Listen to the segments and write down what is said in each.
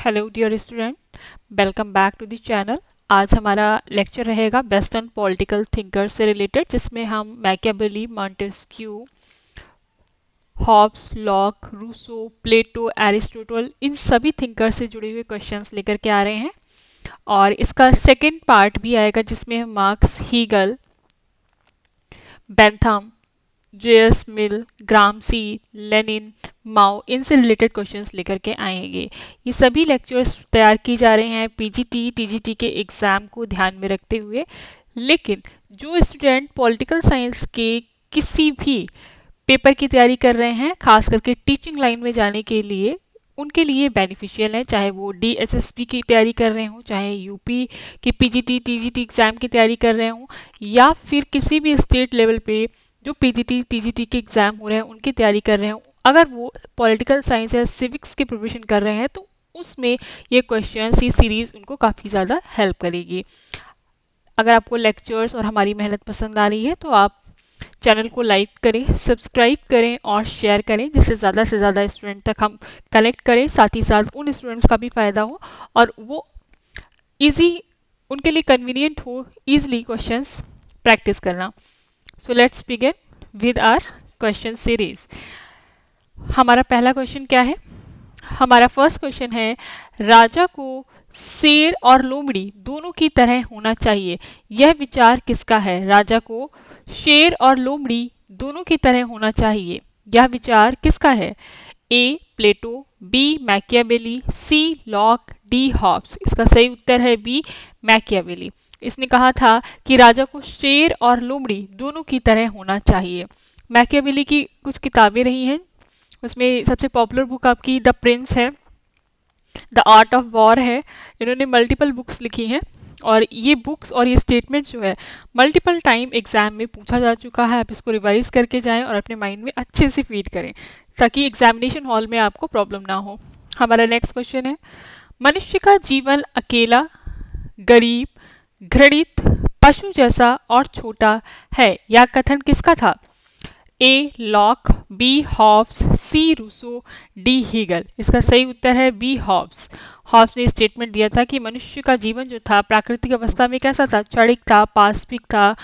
Hello dear student, welcome back to the channel. आज हमारा lecture रहेगा वेस्टर्न पॉलिटिकल थिंकर से रिलेटेड, जिसमें हम Machiavelli, Montesquieu, Hobbes, Locke, Rousseau, Plato, Aristotle, इन सभी थिंकर से जुड़े हुए क्वेश्चंस लेकर के आ रहे हैं। और इसका सेकेंड पार्ट भी आएगा जिसमें हम मार्क्स, हीगल, बेंथम, जेएस मिल, ग्रामसी, लेनिन, माओ, इनसे रिलेटेड क्वेश्चंस लेकर के आएंगे। ये सभी लेक्चर्स तैयार की जा रहे हैं पीजीटी, टीजीटी के एग्जाम को ध्यान में रखते हुए। लेकिन जो स्टूडेंट पॉलिटिकल साइंस के किसी भी पेपर की तैयारी कर रहे हैं, खास करके टीचिंग लाइन में जाने के लिए, उनके लिए बेनिफिशियल है। चाहे वो डीएसएसपी की तैयारी कर रहे हों, चाहे यूपी की पीजीटी, टीजीटी एग्जाम की तैयारी कर रहे हों, या फिर किसी भी स्टेट लेवल पे जो पीजीटी, टीजीटी के एग्जाम हो रहे हैं उनकी तैयारी कर रहे हों, अगर वो पॉलिटिकल साइंस या सिविक्स की प्रिपरेशन कर रहे हैं तो उसमें ये क्वेश्चन, ये सीरीज उनको काफ़ी ज़्यादा हेल्प करेगी। अगर आपको लेक्चर्स और हमारी मेहनत पसंद आ रही है तो आप चैनल को लाइक करें, सब्सक्राइब करें और शेयर करें, जिससे ज़्यादा से ज़्यादा स्टूडेंट तक हम कनेक्ट करें। साथ ही साथ उन स्टूडेंट्स का भी फ़ायदा हो और वो इजी, उनके लिए कन्वीनियंट हो इजीली क्वेश्चंस प्रैक्टिस करना। So let's begin with our question series. हमारा पहला क्वेश्चन क्या है? हमारा फर्स्ट क्वेश्चन है, राजा को शेर और लोमड़ी दोनों की तरह होना चाहिए, यह विचार किसका है? राजा को शेर और लोमड़ी दोनों की तरह होना चाहिए, यह विचार किसका है? ए प्लेटो, बी मैकियावेली, सी लॉक, डी हॉब्स। इसका सही उत्तर है बी मैकियावेली। इसने कहा था कि राजा को शेर और लोमड़ी दोनों की तरह होना चाहिए। मैकियावेली की कुछ किताबें रही हैं, उसमें सबसे पॉपुलर बुक आपकी द प्रिंस है, द आर्ट ऑफ वॉर है। इन्होंने मल्टीपल बुक्स लिखी हैं और ये बुक्स और ये स्टेटमेंट जो है मल्टीपल टाइम एग्जाम में पूछा जा चुका है। आप इसको रिवाइज करके जाएं और अपने माइंड में अच्छे से फीड करें ताकि एग्जामिनेशन हॉल में आपको प्रॉब्लम ना हो। हमारा नेक्स्ट क्वेश्चन है, मनुष्य का जीवन अकेला, गरीब, घृणित, पशु जैसा और छोटा है, यह कथन किसका था? A Locke, B Hobbes, C Rousseau, D Hegel. इसका सही उत्तर है बी हॉब्स। हॉब्स ने स्टेटमेंट दिया था कि मनुष्य का जीवन जो था प्राकृतिक अवस्था में कैसा था? क्षणिक था, पाशविक था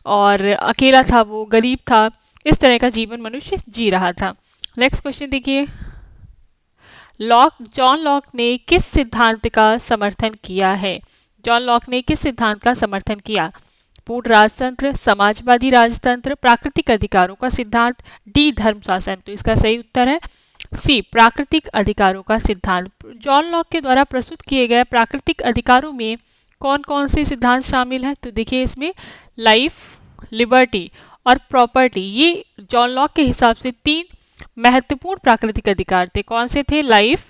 और अकेला था, वो गरीब था। इस तरह का जीवन मनुष्य जी रहा था। नेक्स्ट क्वेश्चन देखिए, जॉन लॉक ने किस सिद्धांत का समर्थन किया है? जॉन लॉक ने किस सिद्धांत का समर्थन किया? पूर्ण राजतंत्र, समाजवादी राजतंत्र, प्राकृतिक अधिकारों का सिद्धांत, डी धर्म शासन। तो इसका सही उत्तर है सी प्राकृतिक अधिकारों का सिद्धांत। जॉन लॉक के द्वारा प्रस्तुत किए गए प्राकृतिक अधिकारों में कौन कौन से सिद्धांत शामिल हैं? तो देखिए इसमें लाइफ, लिबर्टी और प्रॉपर्टी, ये जॉन लॉक के हिसाब से तीन महत्वपूर्ण प्राकृतिक अधिकार थे। कौन से थे? लाइफ,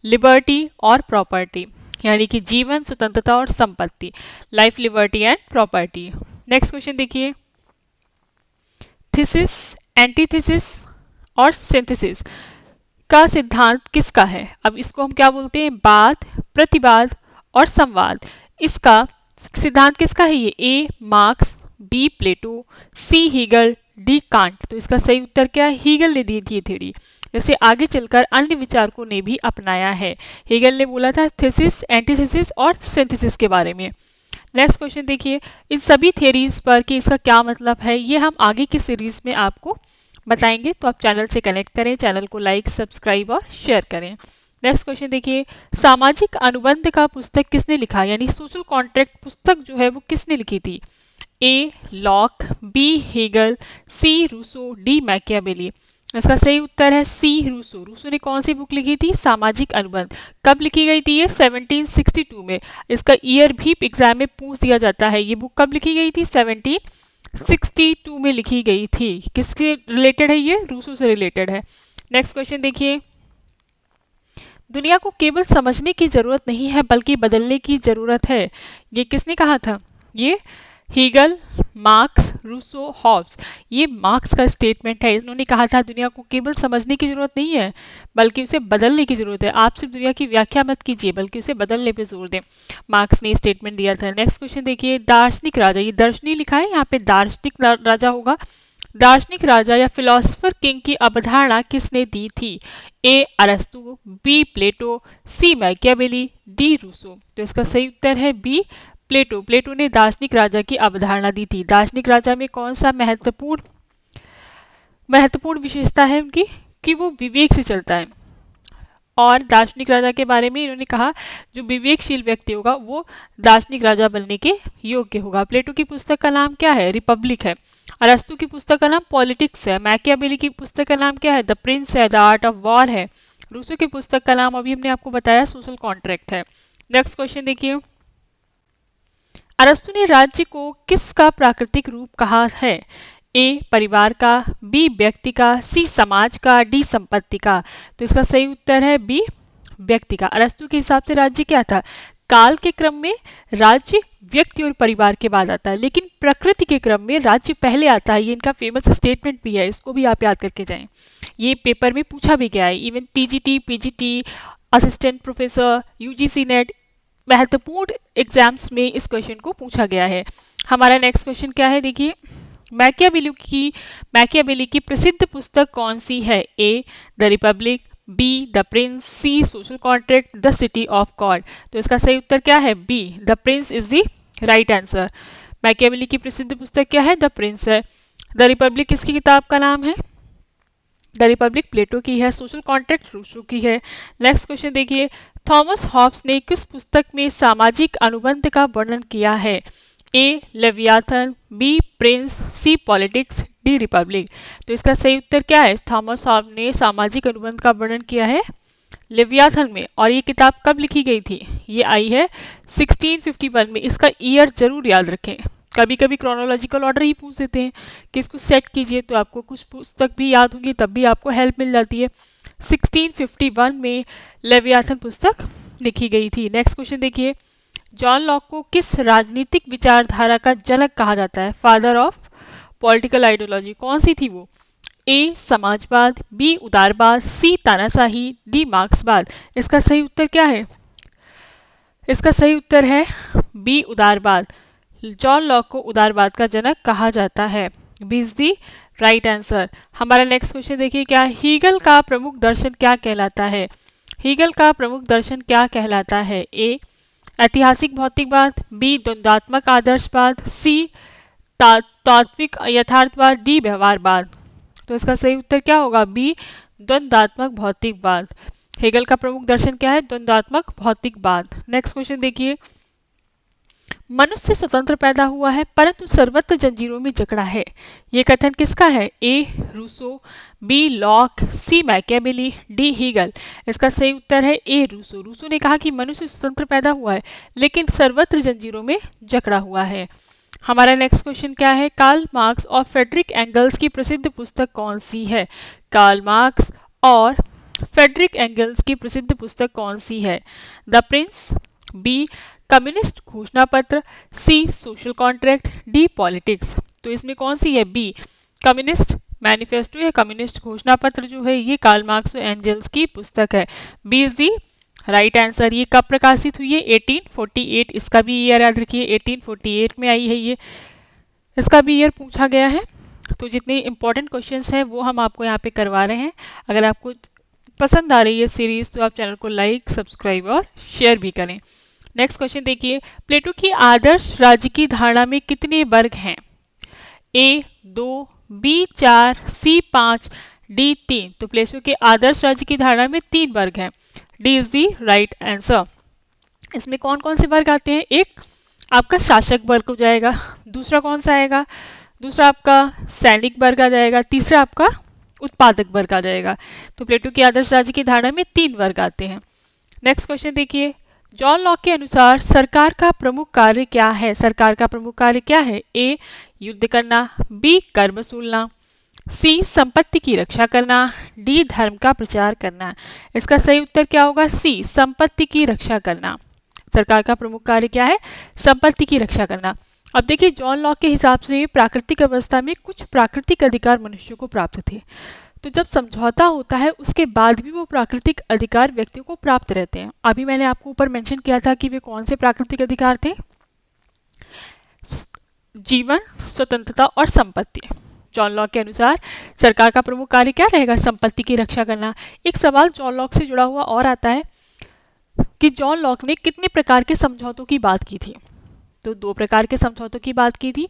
लिबर्टी और प्रॉपर्टी, यानी कि जीवन, स्वतंत्रता और संपत्ति। Life, liberty and property. Next question देखिए, थीसिस, एंटीथीसिस और सिंथेसिस का सिद्धांत किसका है? अब इसको हम क्या बोलते हैं? वाद, प्रतिवाद और संवाद। इसका सिद्धांत किसका है? ये A Marx, B Plato, C Hegel, D Kant. तो इसका सही उत्तर क्या है? हीगल ने दी थी थ्योरी, जैसे आगे चलकर अन्य विचारकों ने भी अपनाया है। हीगल ने बोला था थीसिस, एंटीथीसिस और सिंथेसिस के बारे में। नेक्स्ट क्वेश्चन देखिए, इन सभी थ्योरीज पर कि इसका क्या मतलब है ये हम आगे की सीरीज में आपको बताएंगे, तो आप चैनल से कनेक्ट करें, चैनल को लाइक, सब्सक्राइब और शेयर करें। नेक्स्ट क्वेश्चन देखिए, सामाजिक अनुबंध का पुस्तक किसने लिखा? यानी सोशल कॉन्ट्रैक्ट पुस्तक जो है वो किसने लिखी थी? A Locke, B Hegel, C Rousseau, D Machiavelli. इसका सही उत्तर है सी रूसो। रूसो ने कौन सी बुक लिखी थी? सामाजिक अनुबंध। कब लिखी गई थी ये? 1762 में। इसका ईयर भी एग्जाम में पूछ दिया जाता है। ये बुक कब लिखी गई थी? 1762 में लिखी गई थी। किसके रिलेटेड है ये? रूसो से रिलेटेड है। नेक्स्ट क्वेश्चन देखिए, दुनिया को केवल समझने की जरूरत नहीं है बल्कि बदलने की जरूरत है, ये किसने कहा था? ये हीगल, मार्क्स, रूसो, हॉब्स। ये मार्क्स का स्टेटमेंट है। इन्होंने कहा था दुनिया को केवल समझने की जरूरत नहीं है बल्कि उसे बदलने की जरूरत है। आप सिर्फ दुनिया की व्याख्या मत कीजिए बल्कि उसे बदलने पे जोर दें। मार्क्स ने स्टेटमेंट दिया था। नेक्स्ट क्वेश्चन देखिए, दार्शनिक राजा, ये दर्शनी लिखा है, यहाँ पे दार्शनिक राजा होगा। दार्शनिक राजा या फिलोसफर किंग की अवधारणा किसने दी थी? ए अरस्तु, बी प्लेटो, सी मैकियावेली, डी रूसो। तो इसका सही उत्तर है बी प्लेटो। प्लेटो ने दार्शनिक राजा की अवधारणा दी थी। दार्शनिक राजा में कौन सा महत्वपूर्ण विशेषता है उनकी कि वो विवेक से चलता है। और दार्शनिक राजा के बारे में इन्होंने कहा जो विवेकशील व्यक्ति होगा वो दार्शनिक राजा बनने के योग्य होगा। प्लेटो की पुस्तक का नाम क्या है? रिपब्लिक है। अरस्तु की पुस्तक का नाम पॉलिटिक्स है। मैकियावेली की पुस्तक का नाम क्या है? द प्रिंस है, द आर्ट ऑफ वॉर है। रूसो की पुस्तक का नाम अभी हमने आपको बताया सोशल कॉन्ट्रैक्ट है। नेक्स्ट क्वेश्चन देखिए, अरस्तु ने राज्य को किसका प्राकृतिक रूप कहा है? ए परिवार का, बी व्यक्ति का, सी समाज का, डी संपत्ति का। तो इसका सही उत्तर है बी व्यक्ति का। अरस्तु के हिसाब से राज्य क्या था? काल के क्रम में राज्य व्यक्ति और परिवार के बाद आता है, लेकिन प्रकृति के क्रम में राज्य पहले आता है। ये इनका फेमस स्टेटमेंट भी है, इसको भी आप याद करके जाएं। ये पेपर में पूछा भी गया है। Even TGT, PGT, assistant professor, UGC net महत्वपूर्ण एग्जाम्स में इस क्वेश्चन को पूछा गया है। हमारा नेक्स्ट क्वेश्चन क्या है देखिए, मैकियावेली की प्रसिद्ध पुस्तक कौन सी है? A the Republic, B the Prince, C Social Contract, the City of God. तो इसका सही उत्तर क्या है? B the Prince is the right answer. Machiavelli की प्रसिद्ध पुस्तक क्या है? द प्रिंस है। द रिपब्लिक किसकी किताब का नाम है? द रिपब्लिक प्लेटो की है। सोशल कॉन्ट्रैक्ट रूसो की है। नेक्स्ट क्वेश्चन देखिए, थॉमस हॉब्स ने किस पुस्तक में सामाजिक अनुबंध का वर्णन किया है? ए लेवियाथन, बी प्रिंस, सी पॉलिटिक्स, डी रिपब्लिक। तो इसका सही उत्तर क्या है? थॉमस हॉब्स ने सामाजिक अनुबंध का वर्णन किया है लेवियाथन में। और ये किताब कब लिखी गई थी? ये आई है 1651 में। इसका ईयर जरूर याद रखें। कभी कभी क्रोनोलॉजिकल ऑर्डर ही पूछ देते हैं कि इसको सेट कीजिए, तो आपको कुछ पुस्तक भी याद होगी, तब भी आपको हेल्प मिल जाती है। 1651 में लेवियाथन पुस्तक लिखी गई थी। नेक्स्ट क्वेश्चन देखिए, जॉन लॉक को किस राजनीतिक विचारधारा का जनक कहा जाता है? Father of political ideology. कौन सी थी वो? ए समाजवाद, बी उदारवाद, सी तानाशाही, डी मार्क्सवाद। इसका सही उत्तर क्या है? इसका सही उत्तर है बी उदारवाद। जॉन लॉक को उदारवाद का जनक कहा जाता है। B is the right answer. हमारा नेक्स्ट क्वेश्चन देखिए, क्या हीगल का प्रमुख दर्शन क्या कहलाता है? हीगल का प्रमुख दर्शन क्या कहलाता है? ए ऐतिहासिक भौतिकवाद, बी द्वंद्वात्मक आदर्शवाद, सी तात्विक यथार्थवाद, डी व्यवहारवाद। तो इसका सही उत्तर क्या होगा? बी द्वंद्वात्मक भौतिकवाद। हेगल का प्रमुख दर्शन क्या है? द्वंद्वात्मक भौतिकवाद। नेक्स्ट क्वेश्चन देखिए, मनुष्य स्वतंत्र पैदा हुआ है परंतु सर्वत्र जंजीरों में जकड़ा है। यह कथन किसका है? ए रूसो, बी लॉक, सी मैकियावेली, डी हीगल। इसका सही उत्तर है ए रूसो। रूसो ने कहा कि मनुष्य स्वतंत्र पैदा हुआ है लेकिन सर्वत्र जंजीरों में जकड़ा हुआ है। हमारा नेक्स्ट क्वेश्चन क्या है, कार्ल मार्क्स और फ्रेडरिक एंगल्स की प्रसिद्ध पुस्तक कौन सी है? कार्ल मार्क्स और फ्रेडरिक एंगल्स की प्रसिद्ध पुस्तक कौन सी है? द प्रिंस, बी कम्युनिस्ट घोषणा पत्र, सी सोशल कॉन्ट्रैक्ट, डी पॉलिटिक्स। तो इसमें कौन सी है? बी कम्युनिस्ट मैनिफेस्टो या कम्युनिस्ट घोषणा पत्र जो है ये कार्ल मार्क्स और एंगल्स की पुस्तक है। B is the right answer. ये कब प्रकाशित हुई है? 1848। इसका भी ईयर याद रखिए, 1848 में आई है ये। इसका भी ईयर पूछा गया है। तो जितने इंपॉर्टेंट क्वेश्चंस हैं वो हम आपको यहाँ पे करवा रहे हैं। अगर आपको पसंद आ रही है सीरीज तो आप चैनल को लाइक, सब्सक्राइब और शेयर भी करें। नेक्स्ट क्वेश्चन देखिए, प्लेटो की आदर्श राज्य की धारणा में कितने वर्ग हैं? ए 2, बी 4, सी 5, डी 3। तो प्लेटो के आदर्श राज्य की धारणा में 3 वर्ग हैं। D is the right answer. इसमें कौन कौन से वर्ग आते हैं? एक आपका शासक वर्ग हो जाएगा, दूसरा कौन सा आएगा? दूसरा आपका सैनिक वर्ग आ जाएगा, तीसरा आपका उत्पादक वर्ग आ जाएगा। तो प्लेटो की आदर्श राज्य की धारणा में 3 वर्ग आते हैं। नेक्स्ट क्वेश्चन देखिए, जॉन लॉक के अनुसार सरकार का प्रमुख कार्य क्या है? सरकार का प्रमुख कार्य क्या है? ए युद्ध करना, बी कर वसूलना, सी संपत्ति की रक्षा करना, डी धर्म का प्रचार करना। इसका सही उत्तर क्या होगा? सी संपत्ति की रक्षा करना। सरकार का प्रमुख कार्य क्या है? संपत्ति की रक्षा करना। अब देखिए, जॉन लॉक के हिसाब से प्राकृतिक अवस्था में कुछ प्राकृतिक अधिकार मनुष्य को प्राप्त थे, तो जब समझौता होता है उसके बाद भी वो प्राकृतिक अधिकार व्यक्तियों को प्राप्त रहते हैं। अभी मैंने आपको ऊपर मेंशन किया था कि वे कौन से प्राकृतिक अधिकार थे? जीवन, स्वतंत्रता और संपत्ति। जॉन लॉक के अनुसार सरकार का प्रमुख कार्य क्या रहेगा? संपत्ति की रक्षा करना। एक सवाल जॉन लॉक से जुड़ा हुआ और आता है कि जॉन लॉक ने कितने प्रकार के समझौतों की बात की थी? तो 2 प्रकार के समझौतों की बात की थी।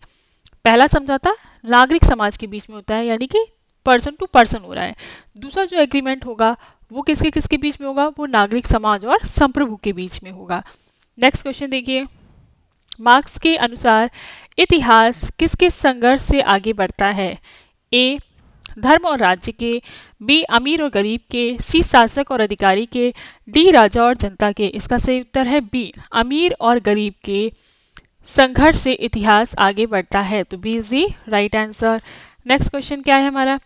पहला समझौता नागरिक समाज के बीच में होता है, यानी कि पर्सन टू पर्सन हो रहा है। दूसरा जो एग्रीमेंट होगा वो किसके किसके बीच में होगा? वो नागरिक समाज और संप्रभु के बीच में होगा। नेक्स्ट क्वेश्चन देखिए, मार्क्स के अनुसार इतिहास किसके संघर्ष से आगे बढ़ता है? ए धर्म और राज्य के, बी अमीर और गरीब के, सी शासक और अधिकारी के, डी राजा और जनता के। इसका सही उत्तर है बी अमीर और गरीब के संघर्ष से इतिहास आगे बढ़ता है। तो B is the right answer. Next question क्या है हमारा?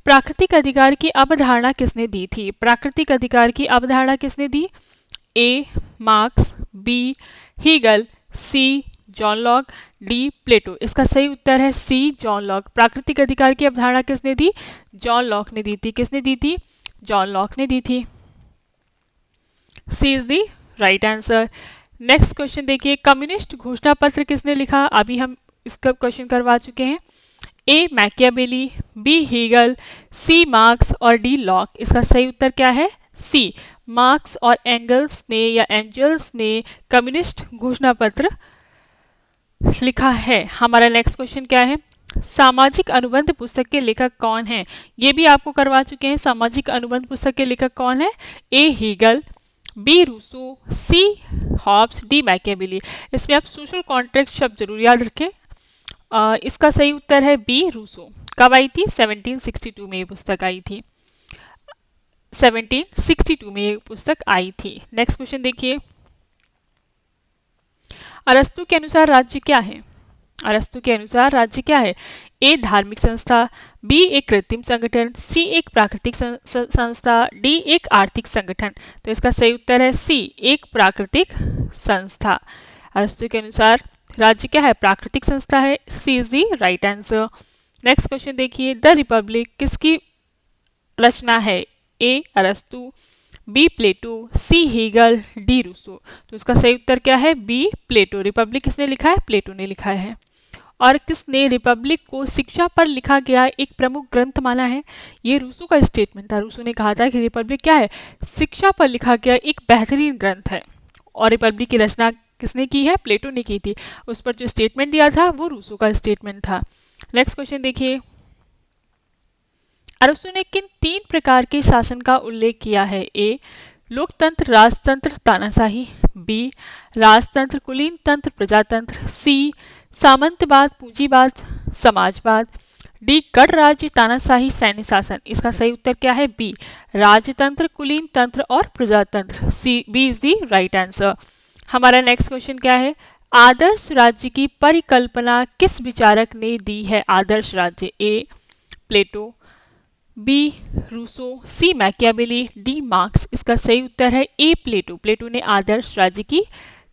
प्राकृतिक अधिकार की अवधारणा किसने दी थी? प्राकृतिक अधिकार की अवधारणा किसने दी? ए मार्क्स, बी हीगल, सी जॉन लॉक, डी प्लेटो। इसका सही उत्तर है सी जॉन लॉक। प्राकृतिक अधिकार की अवधारणा किसने दी? जॉन लॉक ने दी थी। किसने दी थी? जॉन लॉक ने दी थी। C is the right answer. Next question देखिए, कम्युनिस्ट घोषणा पत्र किसने लिखा? अभी हम इसका क्वेश्चन करवा चुके हैं। A Machiavelli, B Hegel, C marks और डी लॉक। इसका सही उत्तर क्या है? सी मार्क्स और एंगल्स ने या एंजल्स ने कम्युनिस्ट घोषणा पत्र लिखा है। हमारा नेक्स्ट क्वेश्चन क्या है? सामाजिक अनुबंध पुस्तक के लेखक कौन है? ये भी आपको करवा चुके हैं। सामाजिक अनुबंध पुस्तक के लेखक कौन है? ए हीगल, बी रूसो, सी हॉब्स, डी मैकियावेली। इसमें आप सोशल कॉन्ट्रैक्ट शब्द जरूर याद रखें। इसका सही उत्तर है बी रूसो। कब आई थी? 1762 में ये पुस्तक आई थी। 1762 में ये पुस्तक आई थी। नेक्स्ट क्वेश्चन देखिए, अरस्तु के अनुसार राज्य क्या है? अरस्तु के अनुसार राज्य क्या है? ए धार्मिक संस्था, बी एक कृत्रिम संगठन, सी एक प्राकृतिक संस्था, डी एक आर्थिक संगठन। तो इसका सही उत्तर है सी एक प्राकृतिक संस्था। अरस्तु के अनुसार राज्य क्या है? प्राकृतिक संस्था है। C is the right answer. Next question देखिए, द रिपब्लिक किसकी रचना है? ए अरस्तु, B Plato, C Hegel, D Rousseau. तो इसका सही उत्तर क्या है? बी प्लेटो। रिपब्लिक किसने लिखा है? प्लेटो ने लिखा है। और किसने रिपब्लिक को शिक्षा पर लिखा गया एक प्रमुख ग्रंथ माना है? ये रूसो का स्टेटमेंट था। रूसो ने कहा था कि रिपब्लिक क्या है? शिक्षा पर लिखा गया एक बेहतरीन ग्रंथ है। और रिपब्लिक की रचना किसने की है? प्लेटो ने की थी। उस पर जो स्टेटमेंट दिया था वो रूसो का स्टेटमेंट था। नेक्स्ट क्वेश्चन देखिए, अरस्तु ने किन 3 प्रकार के शासन का उल्लेख किया है? ए लोकतंत्र, राजतंत्र, तानाशाही, बी राजतंत्र, कुलीन तंत्र, प्रजातंत्र, सी सामंतवाद, पूंजीवाद, समाजवाद, डी गणराज्य, तानाशाही, सैन्य शासन। इसका सही उत्तर क्या है? बी राजतंत्र, कुलीन तंत्र और प्रजातंत्र। C B is the right answer. हमारा नेक्स्ट क्वेश्चन क्या है? आदर्श राज्य की परिकल्पना किस विचारक ने दी है? आदर्श राज्य, ए प्लेटो, बी रूसो, सी मैकियावेली, डी मार्क्स। इसका सही उत्तर है ए प्लेटो। प्लेटो ने आदर्श राज्य की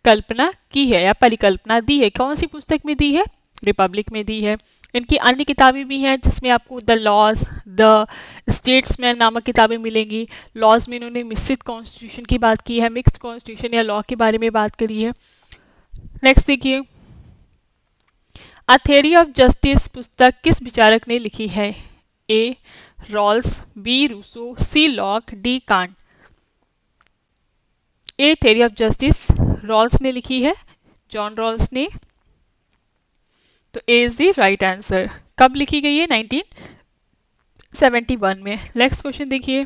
कल्पना की है या परिकल्पना दी है। कौन सी पुस्तक में दी है? रिपब्लिक में दी है। इनकी अन्य किताबें भी हैं जिसमें आपको द लॉज, द स्टेट्समैन नामक किताबें मिलेंगी। लॉज में इन्होंने मिश्रित कॉन्स्टिट्यूशन की बात की है, मिक्स्ड कॉन्स्टिट्यूशन या लॉ के बारे में बात करी है। नेक्स्ट देखिए, अ थ्योरी ऑफ जस्टिस पुस्तक किस विचारक ने लिखी है? A Rawls, B Rousseau, C Locke, D Kant. A Theory of Justice Rawls ने लिखी है, जॉन रॉल्स ने। तो A is the right answer. कब लिखी गई है? 1971 में। नेक्स्ट क्वेश्चन देखिए,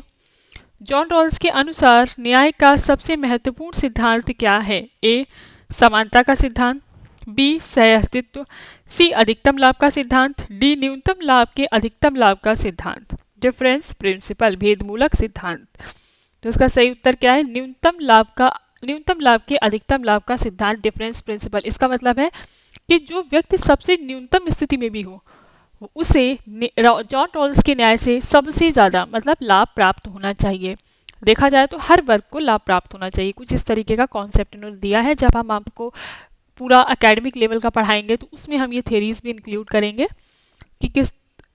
जॉन रॉल्स के अनुसार न्याय का सबसे महत्वपूर्ण सिद्धांत क्या है? ए समानता का सिद्धांत, बी सहअस्तित्व, सी अधिकतम लाभ का सिद्धांत, डी न्यूनतम लाभ के अधिकतम लाभ का सिद्धांत। डिफरेंस प्रिंसिपल, भेदमूलक सिद्धांत। तो इसका सही उत्तर क्या है? न्यूनतम लाभ के अधिकतम लाभ का सिद्धांत, डिफरेंस प्रिंसिपल। इसका मतलब है कि जो व्यक्ति सबसे न्यूनतम स्थिति में भी हो उसे जॉन रॉल्स के न्याय से सबसे ज्यादा मतलब लाभ प्राप्त होना चाहिए। देखा जाए तो हर वर्ग को लाभ प्राप्त होना चाहिए। कुछ इस तरीके का कॉन्सेप्ट इन्होंने दिया है। जब हम आपको पूरा एकेडमिक लेवल का पढ़ाएंगे तो उसमें हम ये थ्योरीज भी इंक्लूड करेंगे कि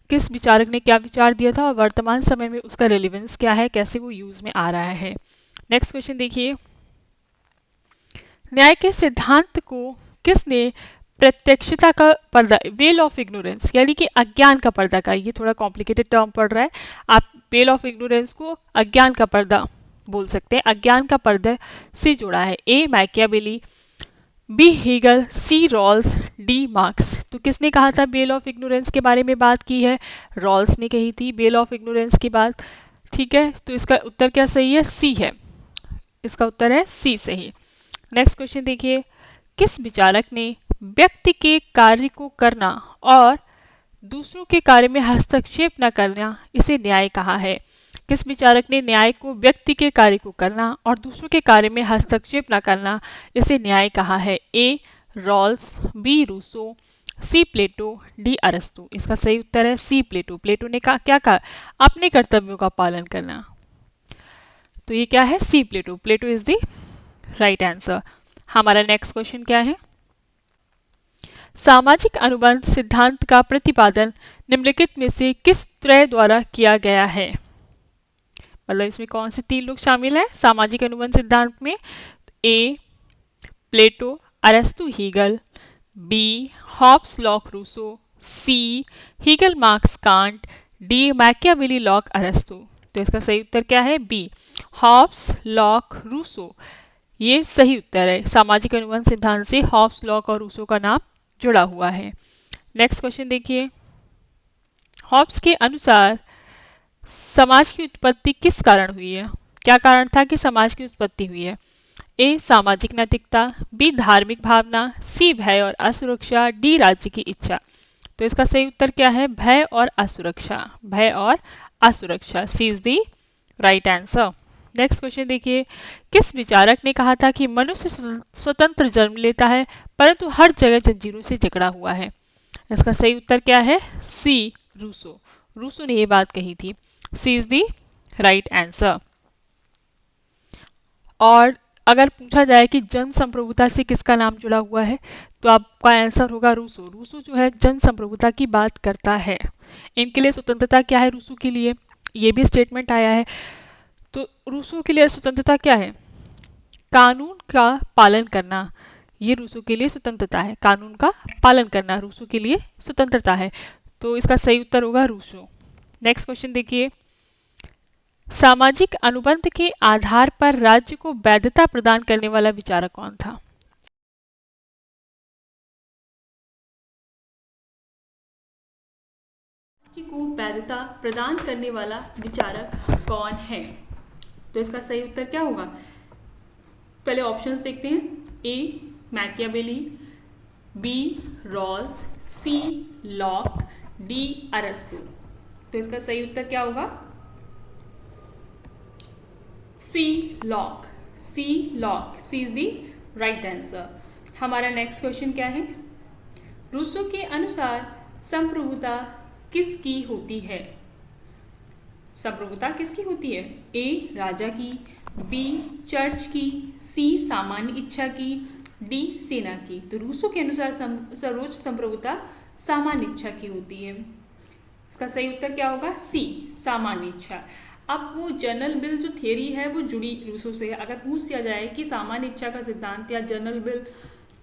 किस विचारक ने क्या विचार दिया था और वर्तमान समय में उसका रेलिवेंस क्या है, कैसे वो यूज में आ रहा है। नेक्स्ट क्वेश्चन देखिए, न्याय के सिद्धांत को किसने प्रत्यक्षता का पर्दा, वेल ऑफ इग्नोरेंस, यानी कि अज्ञान का पर्दा का, ये थोड़ा कॉम्प्लिकेटेड टर्म पड़ रहा है, आप वेल ऑफ इग्नोरेंस को अज्ञान का पर्दा बोल सकते हैं, अज्ञान का पर्दा से जुड़ा है। ए मैकियावेली, बी हीगल, सी रॉल्स, डी मार्क्स। तो किसने कहा था बेल ऑफ इग्नोरेंस के बारे में बात की है? रॉल्स ने कही थी बेल ऑफ इग्नोरेंस की बात। ठीक है, तो इसका उत्तर क्या सही है? सी है, इसका उत्तर है सी सही। नेक्स्ट क्वेश्चन देखिए, किस विचारक ने व्यक्ति के कार्य को करना और दूसरों के कार्य में हस्तक्षेप न करना इसे न्याय कहा है? किस विचारक ने न्याय को व्यक्ति के कार्य को करना और दूसरों के कार्य में हस्तक्षेप न करना इसे न्याय कहा है? A Rawls, B Rousseau, C Plato, D अरस्तु। इसका सही उत्तर है सी प्लेटो। प्लेटो ने कहा, क्या कहा? अपने कर्तव्यों का पालन करना। तो ये क्या है? सी प्लेटो। प्लेटो इज द राइट आंसर। हमारा नेक्स्ट क्वेश्चन क्या है? सामाजिक अनुबंध सिद्धांत का प्रतिपादन निम्नलिखित में से किस त्रय द्वारा किया गया है? मतलब इसमें कौन से 3 लोग शामिल हैं सामाजिक अनुबंध सिद्धांत में? ए प्लेटो, अरस्तु Hegel, B Hobbes Locke Rousseau, C Hegel Marx Kant, D Machiavelli Locke अरस्तु। तो इसका सही उत्तर क्या है? बी हॉब्स लॉक रूसो, ये सही उत्तर है। सामाजिक अनुबंध सिद्धांत से हॉब्स लॉक और रूसो का नाम जुड़ा हुआ है। नेक्स्ट क्वेश्चन देखिए, हॉब्स के अनुसार समाज की उत्पत्ति किस कारण हुई है? क्या कारण था कि समाज की उत्पत्ति हुई है? ए सामाजिक नैतिकता, बी धार्मिक भावना, सी भय और असुरक्षा, डी राज्य की इच्छा। तो इसका सही उत्तर क्या है? भय और असुरक्षा। भय और असुरक्षा, C is the right answer. Next question देखिए, किस विचारक ने कहा था कि मनुष्य स्वतंत्र जन्म लेता है परंतु हर जगह जंजीरों से जकड़ा हुआ है? इसका सही उत्तर क्या है? सी रूसो। रूसो ने यह बात कही थी। C is the right answer. और अगर पूछा जाए कि जन संप्रभुता से किसका नाम जुड़ा हुआ है, तो आपका आंसर होगा रूसो। रूसो जो है जन संप्रभुता की बात करता है। इनके लिए स्वतंत्रता क्या है? रूसो के लिए ये भी स्टेटमेंट आया है। तो रूसो के लिए स्वतंत्रता क्या है? कानून का पालन करना, ये रूसो के लिए स्वतंत्रता है। कानून का पालन करना रूसो के लिए स्वतंत्रता है। तो इसका सही उत्तर होगा रूसो। नेक्स्ट क्वेश्चन देखिए, सामाजिक अनुबंध के आधार पर राज्य को वैधता प्रदान करने वाला विचारक कौन था? राज्य को वैधता प्रदान करने वाला विचारक कौन है? तो इसका सही उत्तर क्या होगा? पहले ऑप्शंस देखते हैं। A Machiavelli, B Rawls, C Locke, D अरस्तु। तो इसका सही उत्तर क्या होगा? C Locke. C Locke, C is the right answer. हमारा नेक्स्ट क्वेश्चन क्या है? रूसो के अनुसार संप्रभुता किसकी होती है? संप्रभुता किसकी होती है? ए राजा की, बी चर्च की, सी सामान्य इच्छा की, डी सेना की। तो रूसो के अनुसार सर्वोच्च संप्रभुता सामान्य इच्छा की होती है। इसका सही उत्तर क्या होगा? सी सामान्य इच्छा। अब वो जनरल बिल जो थियरी है वो जुड़ी रूसो से है। अगर पूछ दिया जाए कि सामान्य इच्छा का सिद्धांत या जनरल बिल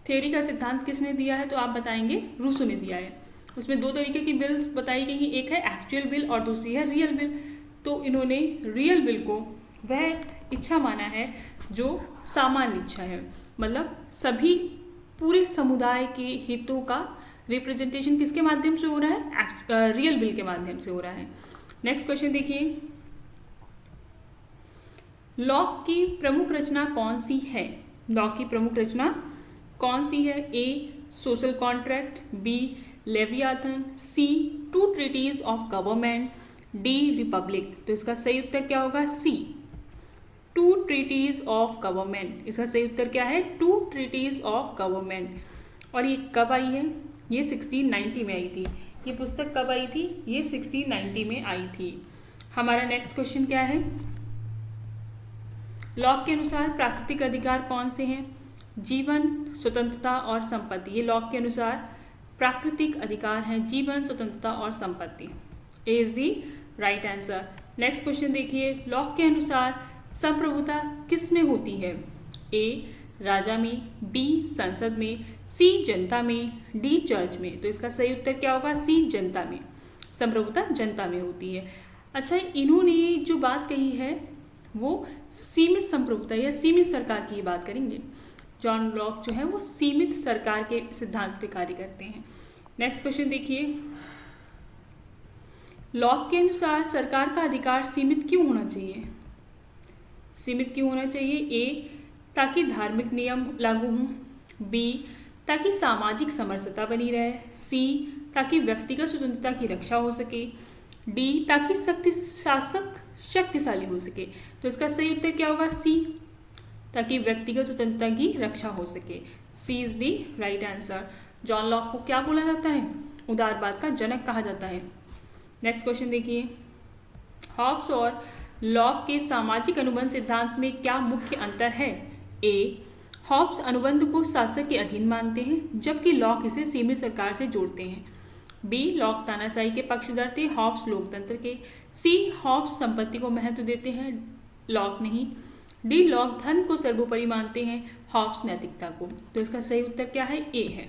थियरी का सिद्धांत किसने दिया है, तो आप बताएंगे रूसो ने दिया है। उसमें 2 तरीके की बिल्स बताई गई, एक है एक्चुअल बिल और दूसरी है रियल बिल। तो इन्होंने रियल बिल को वह इच्छा माना है जो सामान्य इच्छा है, मतलब सभी पूरे समुदाय के हितों का रिप्रेजेंटेशन किसके माध्यम से हो रहा है? रियल बिल के माध्यम से हो रहा है। नेक्स्ट क्वेश्चन देखिए, लॉक की प्रमुख रचना कौन सी है? लॉक की प्रमुख रचना कौन सी है? A Social Contract, B Leviathan, C 2 Treatises of Government, D Republic. तो इसका सही उत्तर क्या होगा? C 2 Treatises of Government. इसका सही उत्तर क्या है? 2 ट्रीटीज ऑफ गवर्नमेंट। और ये कब आई है? ये 1690 में आई थी। ये पुस्तक कब आई थी? ये 1690 में आई थी। हमारा नेक्स्ट क्वेश्चन क्या है? लॉक के अनुसार प्राकृतिक अधिकार कौन से हैं? जीवन, स्वतंत्रता और संपत्ति। ये लॉक के अनुसार प्राकृतिक अधिकार हैं, जीवन, स्वतंत्रता और संपत्ति। A is the right answer. Next question देखिए, लॉक के अनुसार संप्रभुता किस में होती है? ए राजा में, बी संसद में, सी जनता में, डी चर्च में। तो इसका सही उत्तर क्या होगा? सी जनता में। संप्रभुता जनता में होती है। अच्छा, इन्होंने जो बात कही है वो सीमित संप्रभुता या सीमित सरकार की बात करेंगे। जॉन लॉक जो है वो सीमित सरकार के सिद्धांत पे कार्य करते हैं। नेक्स्ट क्वेश्चन देखिए, लॉक के अनुसार सरकार का अधिकार सीमित क्यों होना चाहिए? सीमित क्यों होना चाहिए? ए, ताकि धार्मिक नियम लागू हों, बी, ताकि सामाजिक समरसता बनी रहे, सी, ताकि व्यक्तिगत स्वतंत्रता की रक्षा हो सके, डी, ताकि शासक शक्तिशाली हो सके। तो इसका सही उत्तर क्या होगा? सी, ताकि व्यक्तिगत स्वतंत्रता की रक्षा हो सके। C is the right answer. John Locke को क्या बोला जाता है? उदारवाद का जनक कहा जाता है। नेक्स्ट क्वेश्चन देखिए, हॉब्स और लॉक के सामाजिक अनुबंध सिद्धांत में क्या मुख्य अंतर है? ए, हॉब्स अनुबंध को शासक के अधीन मानते हैं जबकि लॉक इसे सीमित सरकार से जोड़ते हैं। बी, लॉक तानाशाही के पक्षधर थे, हॉब्स लोकतंत्र के। सी, हॉब्स संपत्ति को महत्व देते हैं, लॉक नहीं। डी, लॉक धर्म को सर्वोपरि मानते हैं, हॉब्स नैतिकता को। तो इसका सही उत्तर क्या है? ए है।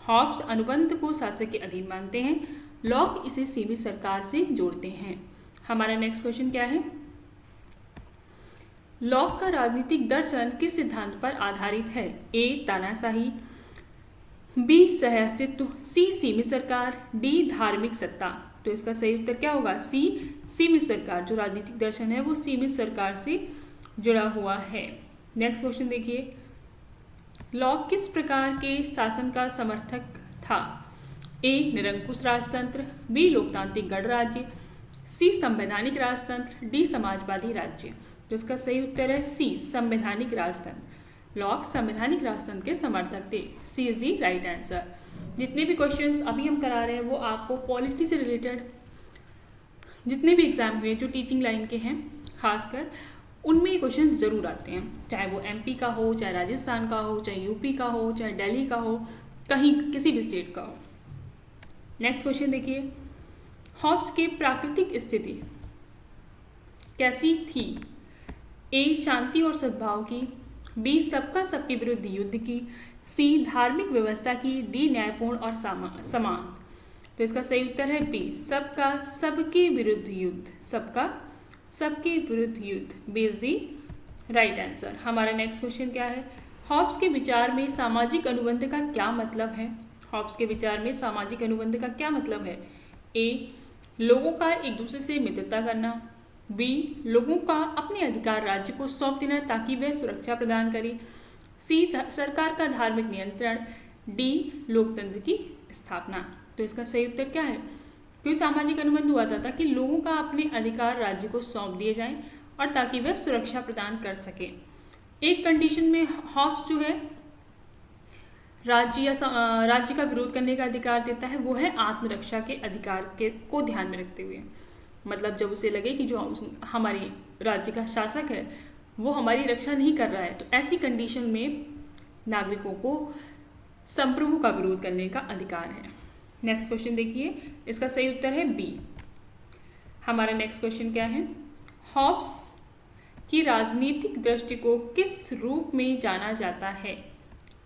हॉब्स अनुबंध को शासक के अधीन मानते हैं, लॉक इसे सीमित सरकार से जोड़ते हैं। हमारा नेक्स्ट क्वेश्चन क्या है? लॉक का राजनीतिक दर्शन किस सिद्धांत पर आधारित है? ए, तानाशाही, बी, सहअस्तित्व, सी, सीमित सरकार, डी, धार्मिक सत्ता। तो इसका सही उत्तर क्या होगा? सी, सीमित सरकार। जो राजनीतिक दर्शन है वो सीमित सरकार से जुड़ा हुआ है। नेक्स्ट क्वेश्चन देखिए, लॉक किस प्रकार के शासन का समर्थक था? ए, निरंकुश राजतंत्र, बी, लोकतांत्रिक गणराज्य, सी, संवैधानिक राजतंत्र, डी, समाजवादी राज्य। तो इसका सही उत्तर है सी, संवैधानिक राजतंत्र। लॉक संवैधानिक राजतंत्र के समर्थक थे। सी इज दी राइट आंसर। जितने भी क्वेश्चंस अभी हम करा रहे हैं वो आपको पॉलिटी से रिलेटेड जितने भी एग्जाम हुए जो टीचिंग लाइन के हैं खासकर, उनमें ये क्वेश्चंस जरूर आते हैं, चाहे वो एमपी का हो, चाहे राजस्थान का हो, चाहे यूपी का हो, चाहे दिल्ली का हो, कहीं किसी भी स्टेट का हो। नेक्स्ट क्वेश्चन देखिए, हॉब्स की प्राकृतिक स्थिति कैसी थी? ए, शांति और सद्भाव की, बी, सबका सबके विरुद्ध युद्ध की, सी, धार्मिक व्यवस्था की, डी, न्यायपूर्ण और समान। तो इसका सही उत्तर है बी, सबका सबके विरुद्ध युद्ध। सबका सबके विरुद्ध युद्ध, B is the right answer. हमारा नेक्स्ट क्वेश्चन क्या है? हॉब्स के विचार में सामाजिक अनुबंध का क्या मतलब है? हॉब्स के विचार में सामाजिक अनुबंध का क्या मतलब है? ए, लोगों का एक दूसरे से मित्रता करना, बी, लोगों का अपने अधिकार राज्य को सौंप देना ताकि वह सुरक्षा प्रदान करे, सी, सरकार का धार्मिक नियंत्रण, डी, लोकतंत्र की स्थापना। तो इसका सही उत्तर क्या है? क्योंकि सामाजिक अनुबंध हुआ था ताकि लोगों का अपने अधिकार राज्य को सौंप दिए जाएं और ताकि वह सुरक्षा प्रदान कर सके। एक कंडीशन में हॉब्स जो है राज्य का विरोध करने का अधिकार देता है, वो है आत्मरक्षा के अधिकार को ध्यान में रखते हुए। मतलब जब उसे लगे कि जो हमारे राज्य का शासक है वो हमारी रक्षा नहीं कर रहा है, तो ऐसी कंडीशन में नागरिकों को संप्रभु का विरोध करने का अधिकार है। नेक्स्ट क्वेश्चन देखिए, इसका सही उत्तर है बी। हमारा नेक्स्ट क्वेश्चन क्या है? हॉब्स की राजनीतिक दृष्टि को किस रूप में जाना जाता है?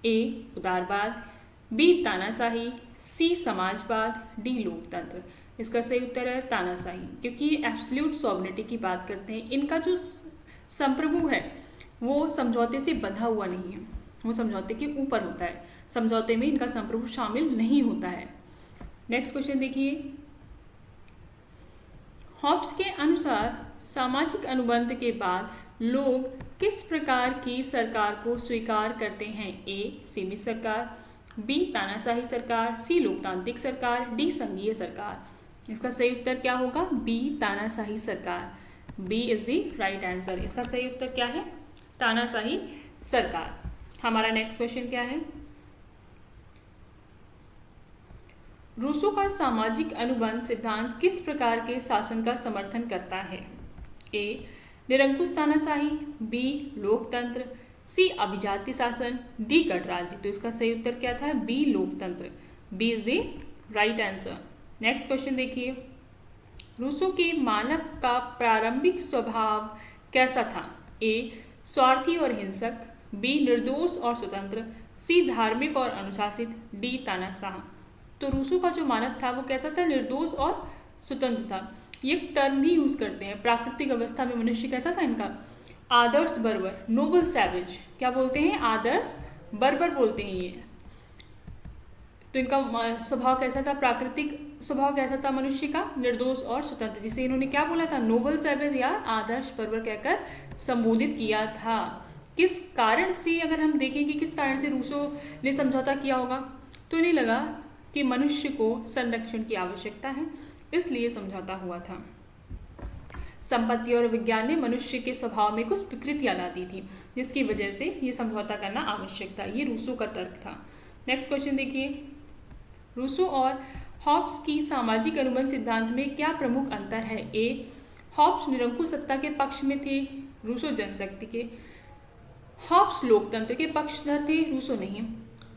ए, उदारवाद, बी, तानाशाही, सी, समाजवाद, डी, लोकतंत्र। इसका सही उत्तर है तानाशाही, क्योंकि ये एब्सोल्यूट सॉवरेनिटी की बात करते हैं। इनका जो संप्रभु है वो समझौते से बंधा हुआ नहीं है, वो समझौते के ऊपर होता है, समझौते में इनका संप्रभु शामिल नहीं होता है। नेक्स्ट क्वेश्चन देखिए, हॉब्स के अनुसार सामाजिक अनुबंध के बाद लोग किस प्रकार की सरकार को स्वीकार करते हैं? ए, सीमित सरकार, बी, तानाशाही सरकार, सी, लोकतांत्रिक सरकार, डी, संघीय सरकार। इसका सही उत्तर क्या होगा? बी, तानाशाही सरकार। B is the right answer. इसका सही उत्तर क्या है? तानाशाही सरकार। हमारा नेक्स्ट क्वेश्चन क्या है? रूसों का सामाजिक अनुबंध सिद्धांत किस प्रकार के शासन का समर्थन करता है? ए, निरंकुश तानाशाही, बी, लोकतंत्र, सी, अभिजात्य शासन, डी, गणराज्य। तो इसका सही उत्तर क्या था? बी, लोकतंत्र। B is the right answer. Next question देखिए, रूसों के मानव का प्रारंभिक स्वभाव कैसा था? ए, स्वार्थी और हिंसक, बी निर्दोष और स्वतंत्र, सी धार्मिक और अनुशासित, डी तानाशाह। तो रूसो का जो मानव था वो कैसा था? निर्दोष और स्वतंत्र था। ये टर्म भी यूज करते हैं। प्राकृतिक अवस्था में मनुष्य कैसा था इनका? आदर्श बर्बर, नोबल सैवेज। क्या बोलते हैं? आदर्श बर्बर बोलते हैं ये। तो इनका स्वभाव कैसा था? प्राकृतिक स्वभाव कैसा था मनुष्य का? निर्दोष और स्वतंत्र, जिसे इन्होंने क्या बोला था? नोबल सैवेज या आदर्श बर्बर कहकर संबोधित किया था। किस कारण से, अगर हम देखें कि किस कारण से रूसो ने समझौता किया होगा, तो इन्हें लगा कि मनुष्य को संरक्षण की आवश्यकता है, इसलिए समझौता हुआ था। संपत्ति और विज्ञान ने मनुष्य के स्वभाव में कुछ विकृतियां ला दी थी, जिसकी वजह से ये समझौता करना आवश्यक था। ये रूसो का तर्क था। नेक्स्ट क्वेश्चन देखिए, रूसो और हॉब्स की सामाजिक अनुबंध सिद्धांत में क्या प्रमुख अंतर है? ए, हॉब्स निरंकुश सत्ता के पक्ष में थे, रूसो जनशक्ति के। हॉब्स लोकतंत्र के पक्षधर थे, रूसो नहीं।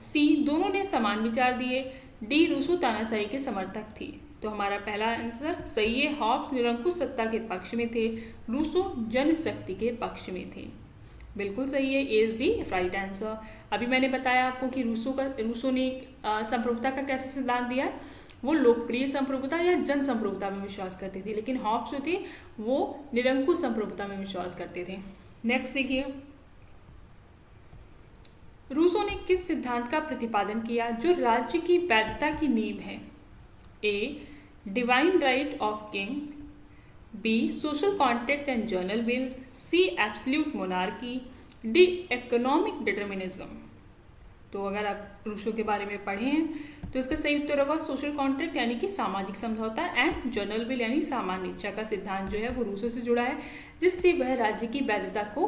सी, दोनों ने समान विचार दिए। डी, रूसो तानाशाही के समर्थक थे। तो हमारा पहला आंसर सही है, हॉब्स निरंकुश सत्ता के पक्ष में थे, रूसो जनशक्ति के पक्ष में थे। बिल्कुल सही है, A is the right answer. अभी मैंने बताया आपको कि रूसो ने संप्रभुता का कैसे सिद्धांत दिया है। वो लोकप्रिय संप्रभुता या जन संप्रभुता में विश्वास करते थे, लेकिन हॉब्स जो थे वो निरंकुश संप्रभुता में विश्वास करते थे। नेक्स्ट देखिए, रूसो ने किस सिद्धांत का प्रतिपादन किया जो राज्य की वैधता की नींव है? A, divine right of king, B, social contract and general will, C, absolute monarchy, D, economic determinism. तो अगर आप रूसो के बारे में पढ़े हैं तो इसका सही उत्तर होगा सोशल कॉन्ट्रैक्ट यानी कि सामाजिक समझौता, एंड जर्नल विल यानी सामान्य इच्छा का सिद्धांत जो है वो रूसो से जुड़ा है, जिससे वह राज्य की वैधता को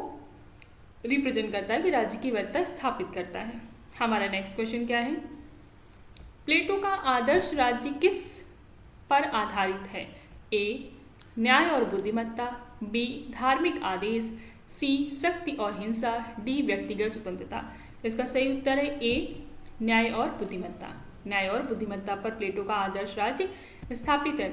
रिप्रेजेंट करता है, कि राज्य की वैधता स्थापित करता है। हमारा नेक्स्ट क्वेश्चन क्या है? प्लेटो का आदर्श राज्य किस पर आधारित है? ए, न्याय और बुद्धिमत्ता, बी, धार्मिक आदेश, सी, शक्ति और हिंसा, डी, व्यक्तिगत स्वतंत्रता। इसका सही उत्तर है ए, न्याय और बुद्धिमत्ता। न्याय और बुद्धिमत्ता पर प्लेटो का आदर्श राज्य स्थापित है।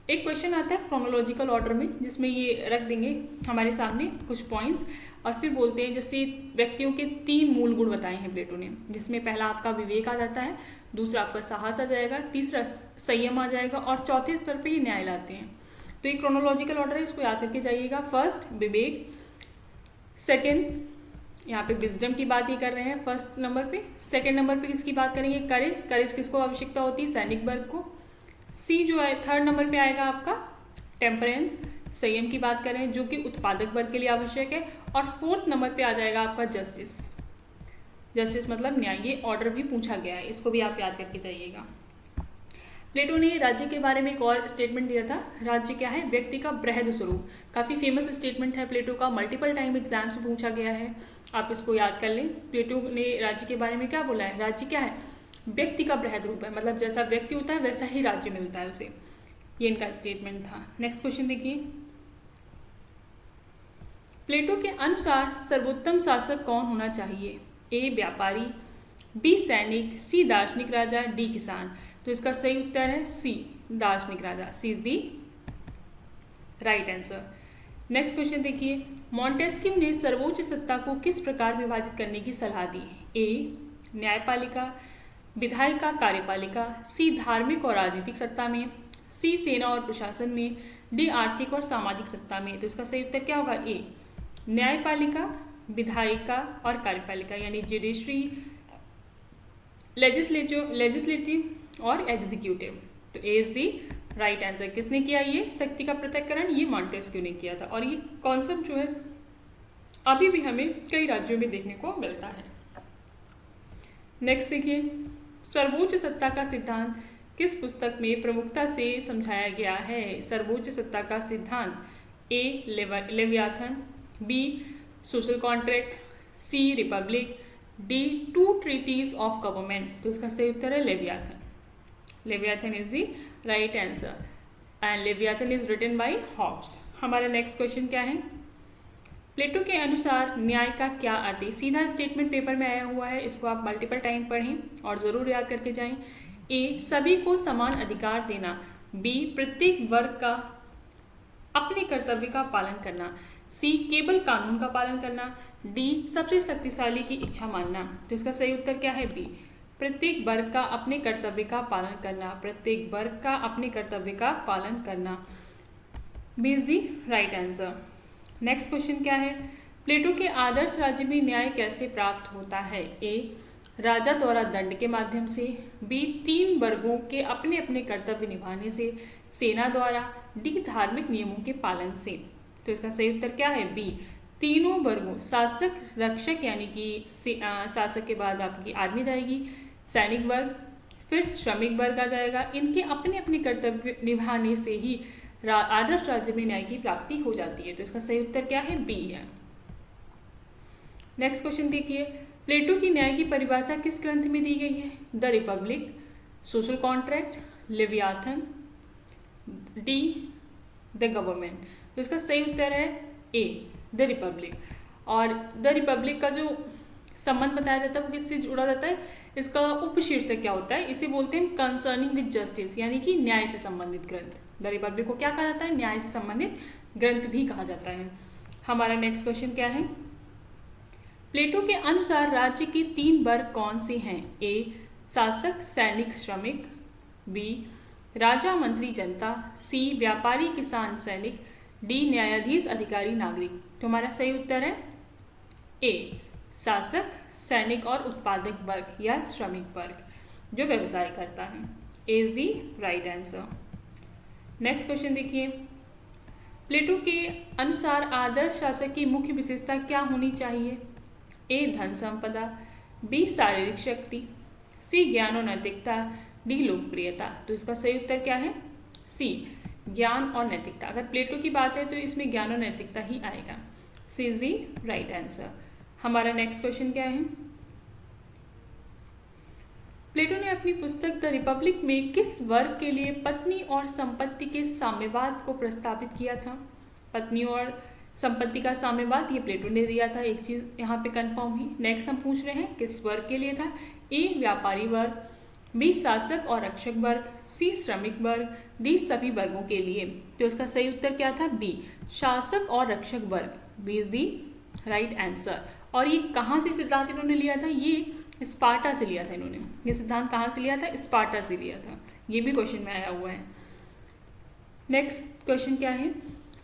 एक क्वेश्चन आता है क्रोनोलॉजिकल ऑर्डर में, जिसमें ये रख देंगे हमारे सामने कुछ पॉइंट्स और फिर बोलते हैं जैसे व्यक्तियों के 3 मूल गुण बताए हैं प्लेटो ने, जिसमें पहला आपका विवेक आ जाता है, दूसरा आपका साहस आ जाएगा, तीसरा संयम आ जाएगा और चौथे स्तर पे ये न्याय लाते हैं। तो ये क्रोनोलॉजिकल ऑर्डर है, इसको याद करके जाइएगा। फर्स्ट विवेक, सेकेंड यहाँ पे विजडम की बात ही कर रहे हैं फर्स्ट नंबर पे। सेकेंड नंबर पे किसकी बात करेंगे? करेज। करेज किसको आवश्यकता होती है? सैनिक वर्ग को। सी जो है थर्ड नंबर पे आएगा आपका टेम्परेंस, संयम की बात करें जो कि उत्पादक वर्ग के लिए आवश्यक है। और फोर्थ नंबर पे आ जाएगा आपका जस्टिस। जस्टिस मतलब न्याय। ये ऑर्डर भी पूछा गया है, इसको भी आप याद करके जाइएगा। प्लेटो ने राज्य के बारे में एक और स्टेटमेंट दिया था। राज्य क्या है? व्यक्ति का बृहद स्वरूप। काफी फेमस स्टेटमेंट है प्लेटो का, मल्टीपल टाइम एग्जाम से पूछा गया है, आप इसको याद कर लें। प्लेटो ने राज्य के बारे में क्या बोला है? राज्य क्या है? व्यक्ति का बृहद रूप है, मतलब जैसा व्यक्ति होता है वैसा ही राज्य मिलता है उसे। ये इनका स्टेटमेंट था। नेक्स्ट क्वेश्चन देखिए, प्लेटो के अनुसार सर्वोत्तम शासक कौन होना चाहिए? ए, व्यापारी, बी, सैनिक, सी, दार्शनिक राजा, डी, किसान। तो इसका सही उत्तर है सी, दार्शनिक राजा। C is the right answer. Next question Montesquieu, मॉन्टेस्क्यू ने सर्वोच्च सत्ता को किस प्रकार विभाजित करने की सलाह दी? ए, न्यायपालिका, विधायिका, कार्यपालिका, सी, धार्मिक और राजनीतिक सत्ता में, सी, सेना और प्रशासन में, डी, आर्थिक और सामाजिक सत्ता में। तो इसका सही उत्तर क्या होगा? ए, न्यायपालिका, विधायिका और कार्यपालिका यानी जुडिशरी, लेजिस्लेटिव और एग्जीक्यूटिव। तो A is the right answer. किसने किया ये शक्ति का पृथक्करण? ये मॉन्टेस्क्यू ने किया था। और ये कॉन्सेप्ट जो है अभी भी हमें कई राज्यों में देखने को मिलता है। नेक्स्ट देखिए, सर्वोच्च सत्ता का सिद्धांत किस पुस्तक में प्रमुखता से समझाया गया है? सर्वोच्च सत्ता का सिद्धांत। A, Leviathan, B, social Contract, C, Republic, D, 2 Treatises of Government. तो इसका सही उत्तर है Leviathan. Leviathan is the right answer and Leviathan is written by Hobbes. हमारा नेक्स्ट क्वेश्चन क्या है? प्लेटो के अनुसार न्याय का क्या अर्थ है? सीधा स्टेटमेंट पेपर में आया हुआ है, इसको आप मल्टीपल टाइम पढ़ें और ज़रूर याद करके जाएं। ए, सभी को समान अधिकार देना, बी, प्रत्येक वर्ग का अपने कर्तव्य का पालन करना, सी केवल कानून का पालन करना, डी सबसे शक्तिशाली की इच्छा मानना। तो इसका सही उत्तर क्या है? बी, प्रत्येक वर्ग का अपने कर्तव्य का पालन करना, प्रत्येक वर्ग का अपने कर्तव्य का पालन करना। B is the right answer. Next question क्या है? प्लेटो के आदर्श राज्य में न्याय कैसे प्राप्त होता है? ए राजा द्वारा दंड के माध्यम से, बी तीन वर्गों के अपने अपने कर्तव्य निभाने से, सेना द्वारा, डी धार्मिक नियमों के पालन से। तो इसका सही उत्तर क्या है? बी तीनों वर्गों, शासक, रक्षक यानी कि शासक के बाद आपकी आर्मी जाएगी, सैनिक वर्ग, फिर श्रमिक वर्ग आ जाएगा। इनके अपने अपने कर्तव्य निभाने से ही आदर्श राज्य में न्याय की प्राप्ति हो जाती है। तो इसका सही उत्तर क्या है? बी है। नेक्स्ट क्वेश्चन देखिए, प्लेटो की न्याय की परिभाषा किस ग्रंथ में दी गई है? The Republic, social contract, Leviathan, D the government. तो इसका सही उत्तर है ए द रिपब्लिक। और द रिपब्लिक का जो संबंध बताया जाता है वो किससे जुड़ा जाता है? इसका उपशीर्षक क्या होता है? इसे बोलते हैं कंसर्निंग विद जस्टिस, यानी कि न्याय से संबंधित ग्रंथ। द रिपब्लिक को क्या कहा जाता है? न्याय से संबंधित ग्रंथ भी कहा जाता है। हमारा नेक्स्ट क्वेश्चन क्या है? प्लेटो के अनुसार राज्य के तीन वर्ग कौन से हैं? ए शासक, सैनिक, श्रमिक, बी राजा, मंत्री, जनता, सी व्यापारी, किसान, सैनिक, डी न्यायाधीश, अधिकारी, नागरिक। तो हमारा सही उत्तर है ए शासक, सैनिक और उत्पादक वर्ग या श्रमिक वर्ग जो व्यवसाय करता है। A is the right answer. Next question देखिए, प्लेटो के अनुसार आदर्श शासक की मुख्य विशेषता क्या होनी चाहिए? ए धन संपदा, बी शारीरिक शक्ति, सी ज्ञान और नैतिकता, डी लोकप्रियता। तो इसका सही उत्तर क्या है? सी ज्ञान और नैतिकता। अगर प्लेटो की बात है तो इसमें ज्ञान और नैतिकता ही आएगा। सी इज दी राइट आंसर। हमारा नेक्स्ट क्वेश्चन क्या है? प्लेटो ने अपनी पुस्तक द रिपब्लिक में किस वर्ग के लिए पत्नी और संपत्ति के साम्यवाद को प्रस्तावित किया था? पत्नी और संपत्ति का साम्यवाद ये प्लेटो ने दिया था। एक चीज यहाँ पे कंफर्म हुई। नेक्स्ट हम पूछ रहे हैं किस वर्ग के लिए था? ए व्यापारी वर्ग, बी शासक और रक्षक वर्ग, सी श्रमिक वर्ग, डी सभी वर्गों के लिए। तो इसका सही उत्तर क्या था? बी शासक और रक्षक वर्ग। B is the right answer. और ये कहाँ से सिद्धांत इन्होंने लिया था? ये स्पार्टा से लिया था इन्होंने। ये सिद्धांत कहाँ से लिया था? स्पार्टा से लिया था। ये भी क्वेश्चन में आया हुआ है। नेक्स्ट क्वेश्चन क्या है?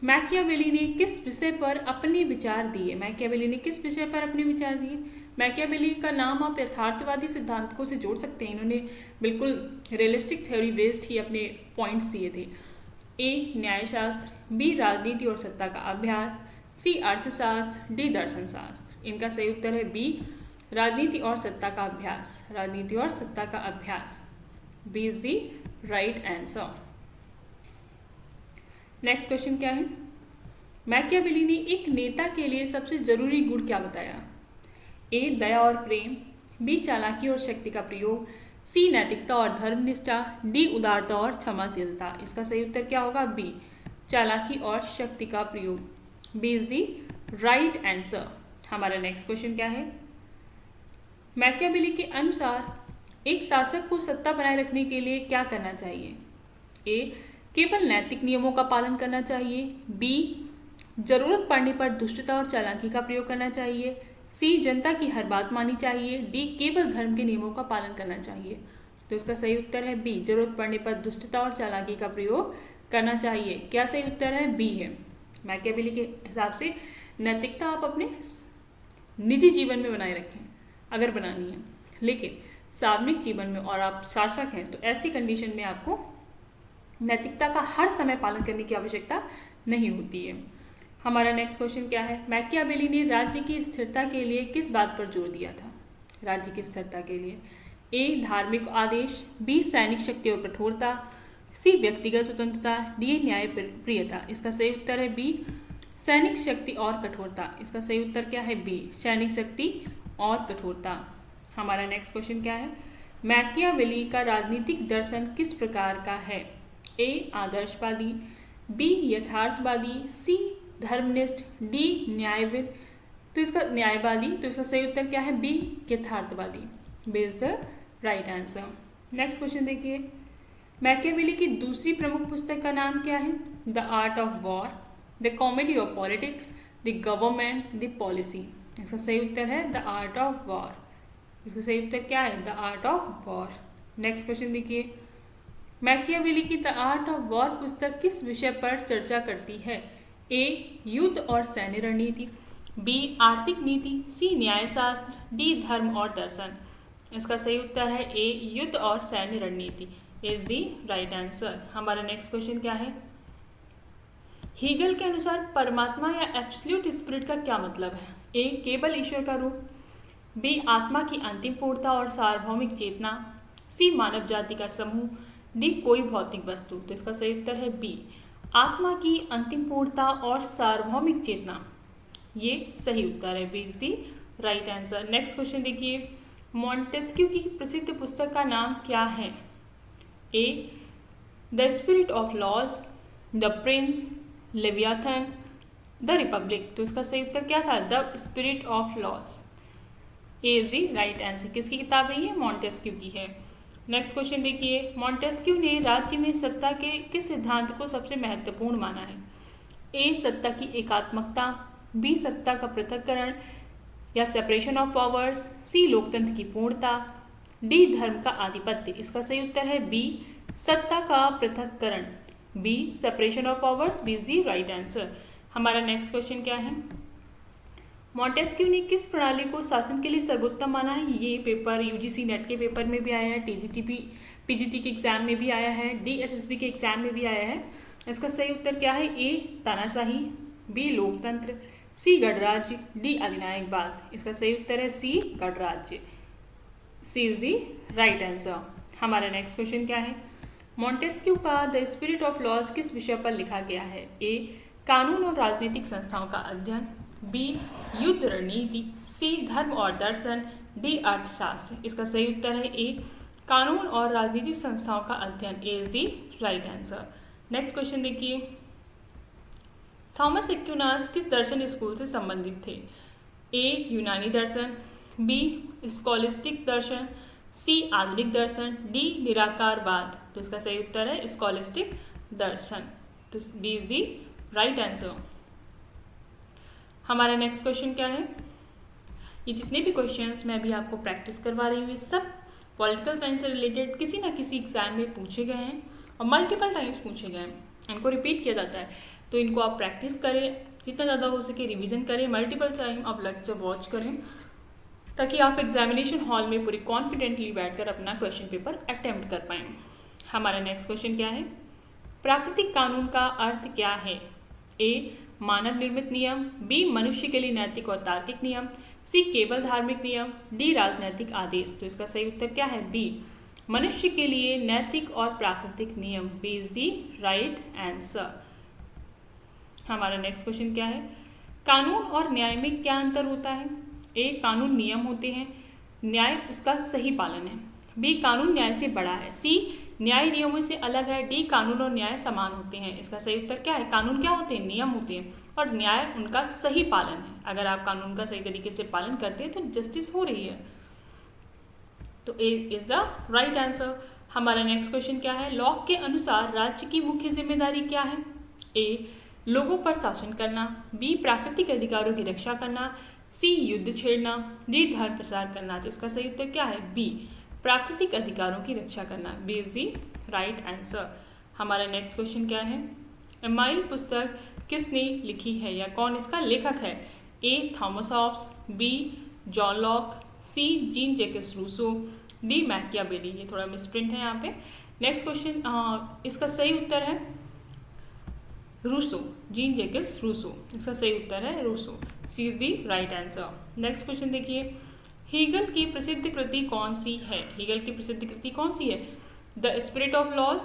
मैकियावेली ने किस विषय पर अपने विचार दिए? मैकियावेली ने किस विषय पर अपने विचार दिए? मैकियावेली का नाम आप यथार्थवादी सिद्धांतों से जोड़ सकते हैं। इन्होंने बिल्कुल रियलिस्टिक थ्योरी बेस्ड ही अपने पॉइंट्स दिए थे। ए न्यायशास्त्र, बी राजनीति और सत्ता का अभ्यास, सी अर्थशास्त्र, डी दर्शन शास्त्र। इनका सही उत्तर है बी राजनीति और सत्ता का अभ्यास। राजनीति और सत्ता का अभ्यास। B is the right answer. Next question क्या है? मैकियावेली ने एक नेता के लिए सबसे जरूरी गुण क्या बताया? ए दया और प्रेम, बी चालाकी और शक्ति का प्रयोग, सी नैतिकता और धर्मनिष्ठा, डी उदारता और क्षमाशीलता। इसका सही उत्तर क्या होगा? बी चालाकी और शक्ति का प्रयोग। B is the right answer. हमारा नेक्स्ट क्वेश्चन क्या है? मैकियावेली के अनुसार एक शासक को सत्ता बनाए रखने के लिए क्या करना चाहिए? ए केवल नैतिक नियमों का पालन करना चाहिए, बी जरूरत पड़ने पर दुष्टता और चालाकी का प्रयोग करना चाहिए, सी जनता की हर बात माननी चाहिए, डी केवल धर्म के नियमों का पालन करना चाहिए। तो इसका सही उत्तर है बी जरूरत पड़ने पर दुष्टता और चालाकी का प्रयोग करना चाहिए। क्या सही उत्तर है? बी है। मैकियावेली के हिसाब से नैतिकता आप अपने निजी जीवन में बनाए रखें अगर बनानी है, लेकिन सार्वजनिक जीवन में और आप शासक हैं तो ऐसी कंडीशन में आपको नैतिकता का हर समय पालन करने की आवश्यकता नहीं होती है। हमारा नेक्स्ट क्वेश्चन क्या है? मैकियावेली ने राज्य की स्थिरता के लिए किस बात पर जोर दिया था? राज्य की स्थिरता के लिए ए धार्मिक आदेश, बी सैनिक शक्ति और कठोरता, सी व्यक्तिगत स्वतंत्रता, डी न्याय प्रियता। इसका सही उत्तर है बी सैनिक शक्ति और कठोरता। इसका सही उत्तर क्या है? बी सैनिक शक्ति और कठोरता। हमारा नेक्स्ट क्वेश्चन क्या है? मैकियावेली का राजनीतिक दर्शन किस प्रकार का है? ए आदर्शवादी, बी यथार्थवादी, सी धर्मनिष्ठ, डी न्यायविद। तो इसका न्यायवादी। तो इसका सही उत्तर क्या है? बी यथार्थवादी। B is the right answer. Next question देखिए, मैकियावेली की दूसरी प्रमुख पुस्तक का नाम क्या है? The art of war, the comedy of politics, the government, the policy. इसका सही उत्तर है द आर्ट ऑफ वॉर। इसका सही उत्तर क्या है? The art of war. Next question देखिए, मैकियावेली की द आर्ट ऑफ वॉर पुस्तक किस विषय पर चर्चा करती है? ए युद्ध और सैन्य रणनीति, बी आर्थिक नीति, सी न्यायशास्त्र, डी धर्म और दर्शन। इसका सही उत्तर है ए युद्ध और सैन्य रणनीति इज द राइट आंसर। हमारा नेक्स्ट क्वेश्चन क्या है? हीगल के अनुसार परमात्मा या एब्सोल्यूट स्पिरिट का क्या मतलब है? ए केवल ईश्वर का रूप, बी आत्मा की अंतिम पूर्णता और सार्वभौमिक चेतना, सी मानव जाति का समूह, डी कोई भौतिक वस्तु। तो इसका सही उत्तर है बी आत्मा की अंतिम पूर्णता और सार्वभौमिक चेतना। ये सही उत्तर है, B is the right answer. Next question Montesquieu, मॉन्टेस्क्यू की प्रसिद्ध पुस्तक का नाम क्या है? A the spirit of Laws, the Prince, Leviathan, the Republic. तो इसका सही उत्तर क्या था? The spirit of Laws. A is the right answer. किसकी किताब है ये? मॉन्टेस्क्यू की है। नेक्स्ट क्वेश्चन देखिए, मॉन्टेस्क्यू ने राज्य में सत्ता के किस सिद्धांत को सबसे महत्वपूर्ण माना है? ए सत्ता की एकात्मकता, बी सत्ता का पृथक्करण या सेपरेशन ऑफ पावर्स, सी लोकतंत्र की पूर्णता, डी धर्म का आधिपत्य। इसका सही उत्तर है बी सत्ता का पृथक्करण, B separation of powers, B is the right answer. हमारा नेक्स्ट क्वेश्चन क्या है? मॉन्टेस्क्यू ने किस प्रणाली को शासन के लिए सर्वोत्तम माना है? ये पेपर यूजीसी नेट के पेपर में भी आया है, टीजीटीपी पीजीटी के एग्जाम में भी आया है, डीएसएसबी के एग्जाम में भी आया है। इसका सही उत्तर क्या है? ए तानाशाही, बी लोकतंत्र, सी गणराज्य, डी अधिनायकवाद। इसका सही उत्तर है सी गणराज्य, सी इज दी राइट आंसर। हमारा नेक्स्ट क्वेश्चन क्या है? मॉन्टेस्क्यू का द स्पिरिट ऑफ लॉज किस विषय पर लिखा गया है? ए कानून और राजनीतिक संस्थाओं का अध्ययन, बी युद्ध रणनीति, सी धर्म और दर्शन, डी अर्थशास्त्र। इसका सही उत्तर है ए कानून और राजनीतिक संस्थाओं का अध्ययन, A is the right answer. Next question देखिए, थॉमस एक्विनास किस दर्शन स्कूल से संबंधित थे? ए यूनानी दर्शन, बी स्कॉलिस्टिक दर्शन, सी आधुनिक दर्शन, डी निराकारवाद। तो इसका सही उत्तर है स्कॉलिस्टिक दर्शन, तो D is the right answer. हमारा नेक्स्ट क्वेश्चन क्या है? ये जितने भी क्वेश्चंस मैं अभी आपको प्रैक्टिस करवा रही हूँ ये सब पॉलिटिकल साइंस से रिलेटेड किसी ना किसी एग्जाम में पूछे गए हैं और मल्टीपल टाइम्स पूछे गए हैं, इनको रिपीट किया जाता है। तो इनको आप प्रैक्टिस करें, जितना ज़्यादा हो सके रिवीजन करें, मल्टीपल टाइम आप लेक्चर वॉच करें, ताकि आप एग्जामिनेशन हॉल में पूरी कॉन्फिडेंटली बैठकर अपना क्वेश्चन पेपर अटेम्प्ट कर पाएँ। हमारा नेक्स्ट क्वेश्चन क्या है? प्राकृतिक कानून का अर्थ क्या है? ए मानव निर्मित नियम, बी मनुष्य के लिए नैतिक और तार्किक नियम, सी केवल धार्मिक नियम, डी राजनैतिक आदेश। तो इसका सही उत्तर क्या है? बी मनुष्य के लिए नैतिक और प्राकृतिक नियम, B is the right answer. हमारा नेक्स्ट क्वेश्चन क्या है? कानून और न्याय में क्या अंतर होता है? ए कानून नियम होते हैं, न्याय उसका सही पालन है, बी कानून न्याय से बड़ा है, सी न्याय नियमों से अलग है, डी कानून और न्याय समान होते हैं। इसका सही उत्तर क्या है? कानून क्या होते हैं? नियम होते हैं, और न्याय उनका सही पालन है। अगर आप कानून का सही तरीके से पालन करते हैं तो जस्टिस हो रही है। तो A is the right answer. हमारा नेक्स्ट क्वेश्चन क्या है? लॉक के अनुसार राज्य की मुख्य जिम्मेदारी क्या है? ए लोगों पर शासन करना, बी प्राकृतिक अधिकारों की रक्षा करना, सी युद्ध छेड़ना, डी धर्म प्रसार करना। तो इसका सही उत्तर क्या है? बी प्राकृतिक अधिकारों की रक्षा करना, B is the right answer. हमारा नेक्स्ट क्वेश्चन क्या है? एमाइल पुस्तक किसने लिखी है या कौन इसका लेखक है? A Thomas Hobbes, B John Locke, C Jean Jacques Rousseau, D Machiavelli. ये थोड़ा मिसप्रिंट है यहाँ पे। नेक्स्ट क्वेश्चन, इसका सही उत्तर है रूसो, जीन जैकस रूसो। इसका सही उत्तर है Rousseau, C is the right answer. Next question देखिए, हीगल की प्रसिद्ध कृति कौन सी है? हीगल की प्रसिद्ध कृति कौन सी है? The spirit of laws,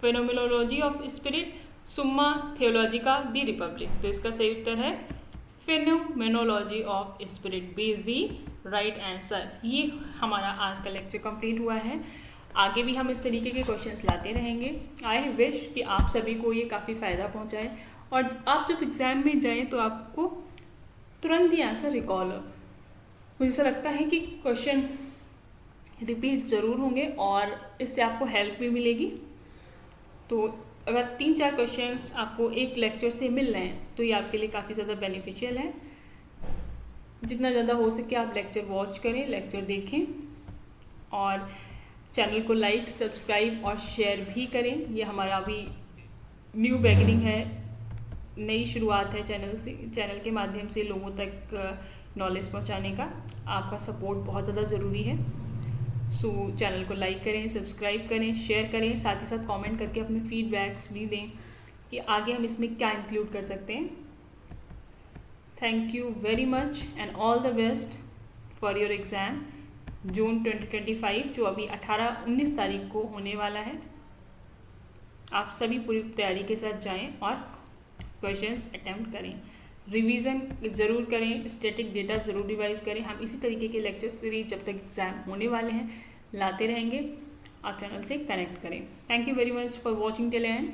phenomenology of spirit, summa theologica, the republic. तो इसका सही उत्तर है phenomenology of spirit, B is the right answer. ये हमारा आज का लेक्चर कंप्लीट हुआ है। आगे भी हम इस तरीके के क्वेश्चंस लाते रहेंगे। आई विश कि आप सभी को ये काफ़ी फ़ायदा पहुंचाए और आप जब एग्ज़ाम में जाएं तो आपको तुरंत ही आंसर रिकॉल हो। मुझे ऐसा लगता है कि क्वेश्चन रिपीट ज़रूर होंगे और इससे आपको हेल्प भी मिलेगी। तो अगर 3-4 क्वेश्चंस आपको एक लेक्चर से मिल रहे हैं तो ये आपके लिए काफ़ी ज़्यादा बेनिफिशियल है। जितना ज़्यादा हो सके आप लेक्चर वॉच करें, लेक्चर देखें और चैनल को लाइक, सब्सक्राइब और शेयर भी करें। ये हमारा अभी न्यू बिगिनिंग है, नई शुरुआत है चैनल के माध्यम से लोगों तक नॉलेज पहुंचाने का। आपका सपोर्ट बहुत ज़्यादा ज़रूरी है। सो चैनल को लाइक करें, सब्सक्राइब करें, शेयर करें, साथ ही साथ कमेंट करके अपने फीडबैक्स भी दें कि आगे हम इसमें क्या इंक्लूड कर सकते हैं। Thank you very much and all the best for your exam June 2025 जो अभी 18-19 तारीख को होने वाला है। आप सभी पूरी तैयारी के साथ जाएं और क्वेश्चंस अटेम्प्ट करें, रिवीजन ज़रूर करें, स्टैटिक डेटा ज़रूर रिवाइज करें। हम इसी तरीके के लेक्चर सीरीज जब तक एग्ज़ाम होने वाले हैं लाते रहेंगे। आप चैनल से कनेक्ट करें। Thank you very much for watching till and.